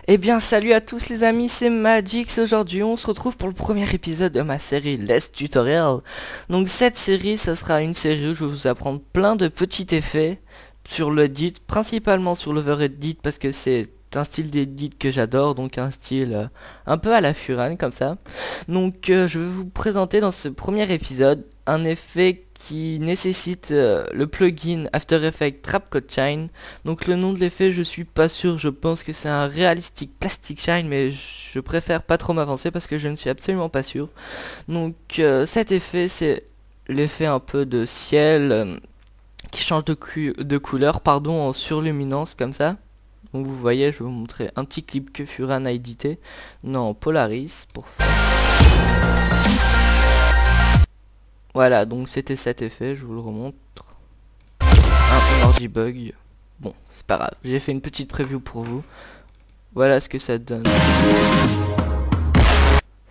Eh bien salut à tous les amis, c'est Magix. Aujourd'hui on se retrouve pour le premier épisode de ma série Let's Tutorial. Donc cette série, ce sera une série où je vais vous apprendre plein de petits effets sur l'edit, principalement sur l'overedit parce que c'est un style d'édit que j'adore, donc un style un peu à la Furan comme ça. Donc je vais vous présenter dans ce premier épisode un effet qui nécessite le plugin After Effects Trap Code Shine. Donc le nom de l'effet je suis pas sûr, je pense que c'est un Realistic Plastic Shine, mais je préfère pas trop m'avancer parce que je ne suis absolument pas sûr. Donc cet effet c'est l'effet un peu de ciel qui change de couleur en surluminance comme ça. Donc vous voyez, je vais vous montrer un petit clip que Furan a édité dans Polaris pour faire... Voilà, donc c'était cet effet, je vous le remontre. Un ordi bug. Bon, c'est pas grave, j'ai fait une petite preview pour vous. Voilà ce que ça donne.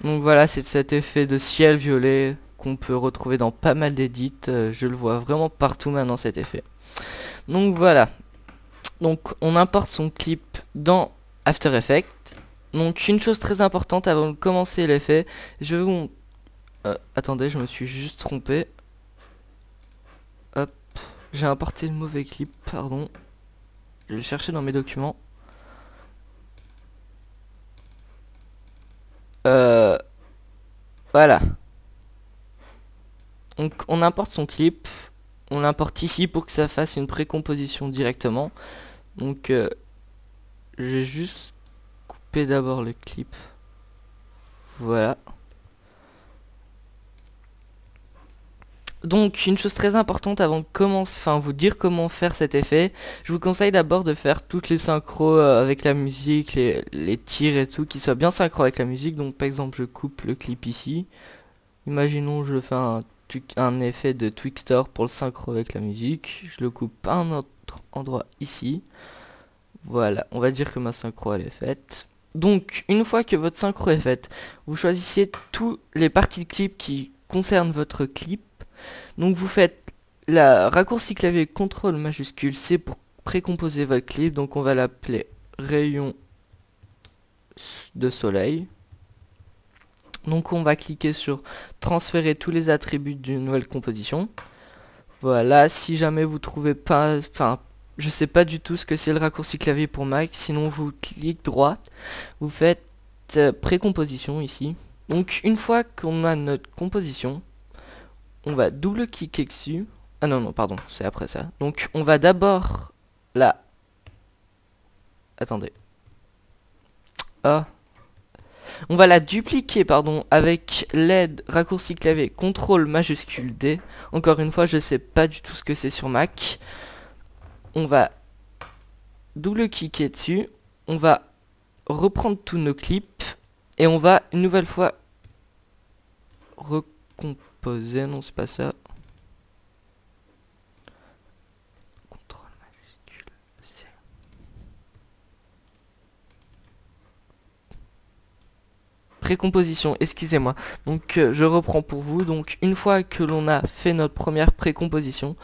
Donc voilà, c'est cet effet de ciel violet qu'on peut retrouver dans pas mal d'édits. Je le vois vraiment partout maintenant cet effet. Donc voilà. Donc on importe son clip dans After Effects. Donc une chose très importante avant de commencer l'effet, je vais vous... attendez, je me suis juste trompé. Hop, j'ai importé le mauvais clip, pardon. Je vais le chercher dans mes documents. Voilà. Donc on importe son clip. On l'importe ici pour que ça fasse une précomposition directement. Donc j'ai juste coupé d'abord le clip. Voilà. Donc une chose très importante avant de commencer, enfin vous dire comment faire cet effet, je vous conseille d'abord de faire toutes les synchros avec la musique, les tirs et tout, qui soient bien synchro avec la musique. Donc par exemple je coupe le clip ici, imaginons je fais un effet de Twixtor pour le synchro avec la musique, je le coupe à un autre endroit ici. Voilà, on va dire que ma synchro elle est faite. Donc une fois que votre synchro est faite, vous choisissez toutes les parties de clip qui concernent votre clip. Donc vous faites la raccourci clavier CTRL majuscule C pour précomposer votre clip. Donc on va l'appeler rayon de soleil. Donc on va cliquer sur transférer tous les attributs d'une nouvelle composition. Voilà, si jamais vous trouvez pas, enfin je sais pas du tout ce que c'est le raccourci clavier pour Mac, sinon vous cliquez droit, vous faites précomposition ici. Donc une fois qu'on a notre composition, on va double-cliquer dessus. Ah non, pardon, c'est après ça. Donc on va d'abord la... Attendez. Ah. On va la dupliquer, pardon, avec l'aide raccourci clavier CTRL majuscule D. Encore une fois, je sais pas du tout ce que c'est sur Mac. On va double-cliquer dessus. On va reprendre tous nos clips. Et on va une nouvelle fois recomposer. Non, c'est pas ça. CTRL majuscule C. Précomposition, excusez-moi. Donc je reprends pour vous. Donc une fois que l'on a fait notre première précomposition,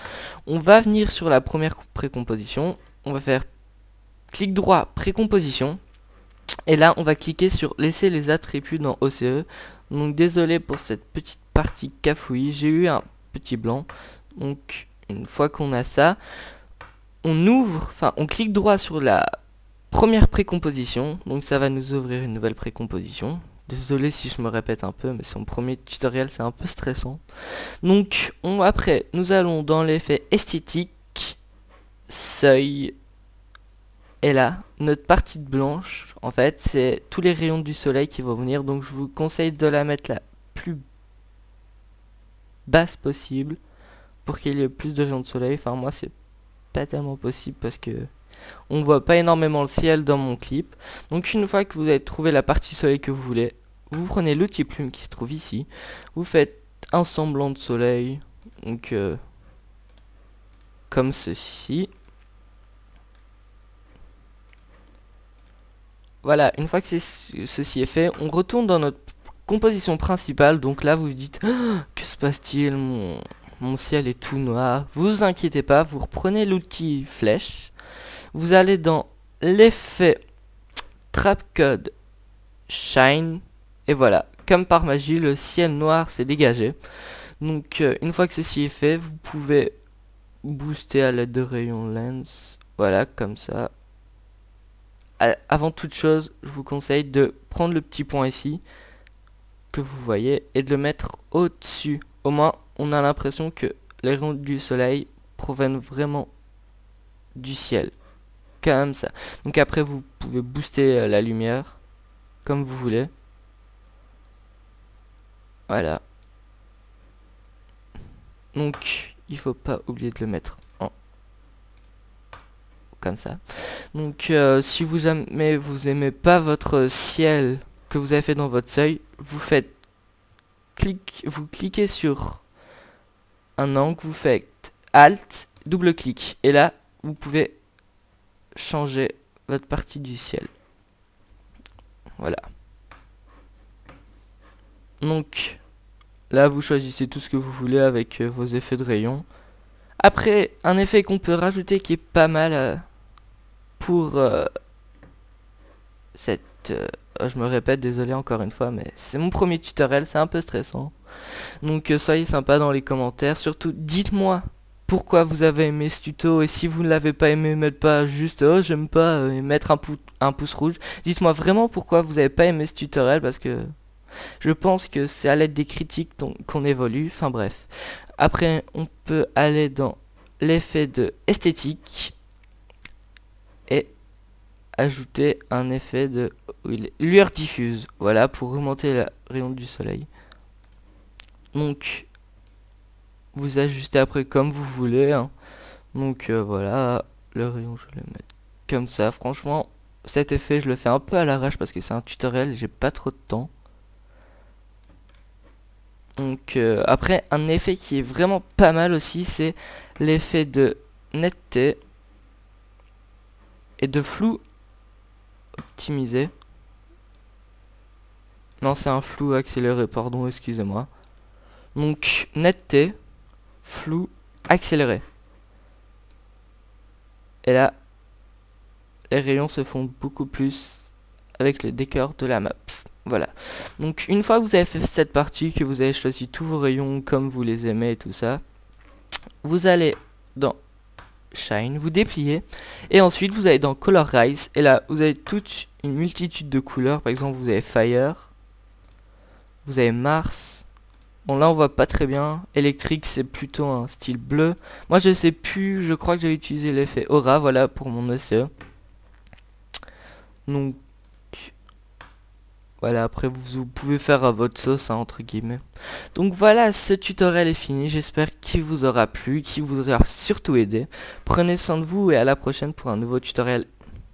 on va venir sur la première précomposition. On va faire clic droit précomposition. Et là on va cliquer sur laisser les attributs dans OCE. Donc désolé pour cette petite partie cafouille, j'ai eu un petit blanc. Donc une fois qu'on a ça, on ouvre, enfin on clique droit sur la première précomposition. Donc ça va nous ouvrir une nouvelle précomposition. Désolé si je me répète un peu, mais c'est mon premier tutoriel, c'est un peu stressant. Donc après nous allons dans l'effet esthétique, seuil. Et là, notre partie de blanche, en fait, c'est tous les rayons du soleil qui vont venir. Donc je vous conseille de la mettre la plus basse possible pour qu'il y ait plus de rayons de soleil. Enfin moi c'est pas tellement possible parce que on voit pas énormément le ciel dans mon clip. Donc une fois que vous avez trouvé la partie soleil que vous voulez, vous prenez l'outil plume qui se trouve ici. Vous faites un semblant de soleil. Donc comme ceci. Voilà, une fois que ceci est fait, on retourne dans notre composition principale. Donc là vous vous dites, oh, que se passe-t-il, mon ciel est tout noir. Vous inquiétez pas, vous reprenez l'outil flèche. Vous allez dans l'effet trap code shine, et voilà, comme par magie le ciel noir s'est dégagé. Donc une fois que ceci est fait, vous pouvez booster à l'aide de rayon lens, voilà, comme ça. Avant toute chose, je vous conseille de prendre le petit point ici que vous voyez et de le mettre au-dessus. Au moins on a l'impression que les rayons du soleil proviennent vraiment du ciel, comme ça. Donc après vous pouvez booster la lumière comme vous voulez, voilà. Donc il faut pas oublier de le mettre en comme ça. Donc si vous aimez pas votre ciel que vous avez fait dans votre seuil, vous cliquez sur un angle, vous faites Alt, double clic, et là vous pouvez changer votre partie du ciel. Voilà. Donc là vous choisissez tout ce que vous voulez avec vos effets de rayon. Après, un effet qu'on peut rajouter qui est pas mal pour je me répète, désolé encore une fois, mais c'est mon premier tutoriel, c'est un peu stressant. Donc soyez sympa dans les commentaires, surtout dites-moi pourquoi vous avez aimé ce tuto, et si vous ne l'avez pas aimé, mettez pas juste oh j'aime pas et mettre un pouce rouge. Dites-moi vraiment pourquoi vous avez pas aimé ce tutoriel, parce que je pense que c'est à l'aide des critiques qu'on évolue. Enfin bref. Après on peut aller dans l'effet de esthétique et ajouter un effet de lueur diffuse, voilà, pour remonter le rayon du soleil. Donc vous ajustez après comme vous voulez, hein. Donc voilà, le rayon je vais le mettre comme ça. Franchement cet effet je le fais un peu à l'arrache parce que c'est un tutoriel, j'ai pas trop de temps. Donc après un effet qui est vraiment pas mal aussi, c'est l'effet de netteté et de flou optimisé. Non, c'est un flou accéléré, pardon, excusez-moi. Donc netteté, flou accéléré. Et là les rayons se font beaucoup plus avec le décor de la map. Voilà. Donc une fois que vous avez fait cette partie, que vous avez choisi tous vos rayons comme vous les aimez et tout ça, vous allez dans Shine, vous dépliez, et ensuite vous allez dans Colorize, et là vous avez toute une multitude de couleurs. Par exemple vous avez Fire, vous avez Mars, bon là on voit pas très bien, électrique c'est plutôt un style bleu, moi je sais plus, je crois que j'ai utilisé l'effet Aura, voilà, pour mon OCE. Donc voilà, après vous pouvez faire à votre sauce, hein, entre guillemets. Donc voilà, ce tutoriel est fini, j'espère qu'il vous aura plu, qu'il vous aura surtout aidé. Prenez soin de vous et à la prochaine pour un nouveau tutoriel